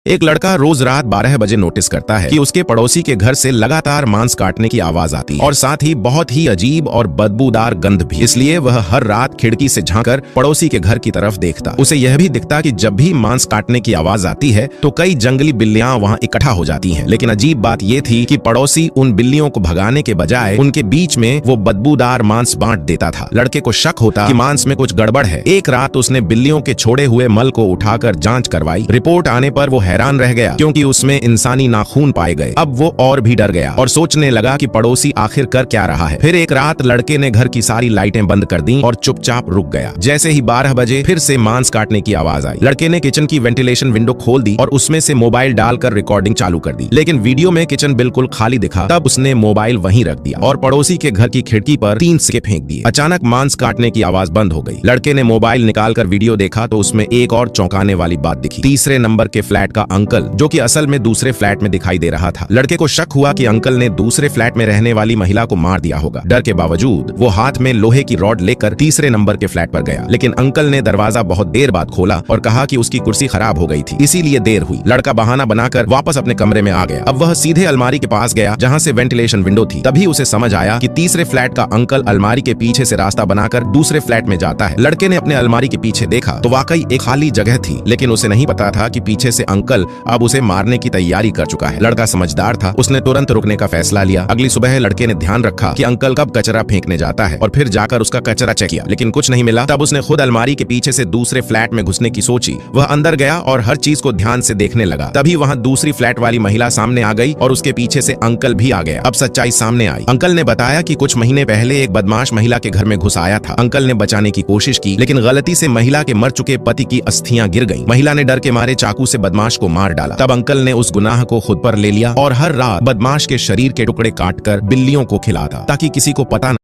एक लड़का रोज रात 12 बजे नोटिस करता है कि उसके पड़ोसी के घर से लगातार मांस काटने की आवाज आती है और साथ ही बहुत ही अजीब और बदबूदार गंध भी। इसलिए वह हर रात खिड़की से झांककर पड़ोसी के घर की तरफ देखता। उसे यह भी दिखता कि जब भी मांस काटने की आवाज आती है तो कई जंगली बिल्लियां वहां इकट्ठा हो जाती हैं। लेकिन अजीब बात यह थी कि पड़ोसी उन बिल्लियों को भगाने के बजाय उनके बीच में वो बदबूदार मांस बांट देता था। लड़के को शक होता कि मांस में कुछ गड़बड़ है। एक रात उसने बिल्लियों के छोड़े हुए मल को उठाकर जांच करवाई। रिपोर्ट आने पर वो हैरान रह गया क्योंकि उसमें इंसानी नाखून पाए गए। अब वो और भी डर गया और सोचने लगा कि पड़ोसी आखिर कर क्या रहा है। फिर एक रात लड़के ने घर की सारी लाइटें बंद कर दी और चुपचाप रुक गया। जैसे ही 12 बजे फिर से मांस काटने की आवाज आई। लड़के ने किचन की वेंटिलेशन विंडो खोल दी और उसमें से मोबाइल डालकर रिकॉर्डिंग चालू कर दी। लेकिन वीडियो में किचन बिल्कुल खाली दिखा। तब उसने मोबाइल वहीं रख दिया और पड़ोसी के घर की खिड़की पर 3 सिक्के फेंक दिए। अचानक मांस काटने की आवाज बंद हो गई। लड़के ने मोबाइल निकालकर वीडियो देखा तो उसमें एक और चौंकाने वाली बात दिखी। तीसरे नंबर के फ्लैट का अंकल, जो कि असल में दूसरे फ्लैट में दिखाई दे रहा था। लड़के को शक हुआ कि अंकल ने दूसरे फ्लैट में रहने वाली महिला को मार दिया होगा। डर के बावजूद वो हाथ में लोहे की रॉड लेकर तीसरे नंबर के फ्लैट पर गया। लेकिन अंकल ने दरवाजा बहुत देर बाद खोला और कहा कि उसकी कुर्सी खराब हो गई थी, इसीलिए देर हुई। लड़का बहाना बनाकर वापस अपने कमरे में आ गया। अब वह सीधे अलमारी के पास गया जहां से वेंटिलेशन विंडो थी। तभी उसे समझ आया कि तीसरे फ्लैट का अंकल अलमारी के पीछे से रास्ता बनाकर दूसरे फ्लैट में जाता है। लड़के ने अपने अलमारी के पीछे देखा तो वाकई एक खाली जगह थी, लेकिन उसे नहीं पता था कि पीछे से अंकल अब उसे मारने की तैयारी कर चुका है। लड़का समझदार था, उसने तुरंत रुकने का फैसला लिया। अगली सुबह लड़के ने ध्यान रखा कि अंकल कब कचरा फेंकने जाता है और फिर जाकर उसका कचरा चेक किया, लेकिन कुछ नहीं मिला। तब उसने खुद अलमारी के पीछे से दूसरे फ्लैट में घुसने की सोची। वह अंदर गया और हर चीज को ध्यान से देखने लगा। तभी वहां दूसरी फ्लैट वाली महिला सामने आ गई और उसके पीछे से अंकल भी आ गया। अब सच्चाई सामने आई। अंकल ने बताया कि कुछ महीने पहले एक बदमाश महिला के घर में घुस आया था। अंकल ने बचाने की कोशिश की, लेकिन गलती से महिला के मर चुके पति की अस्थियां गिर गईं। महिला ने डर के मारे चाकू से बदमाश को मार डाला। तब अंकल ने उस गुनाह को खुद पर ले लिया और हर रात बदमाश के शरीर के टुकड़े काटकर बिल्लियों को खिलाता ताकि किसी को पता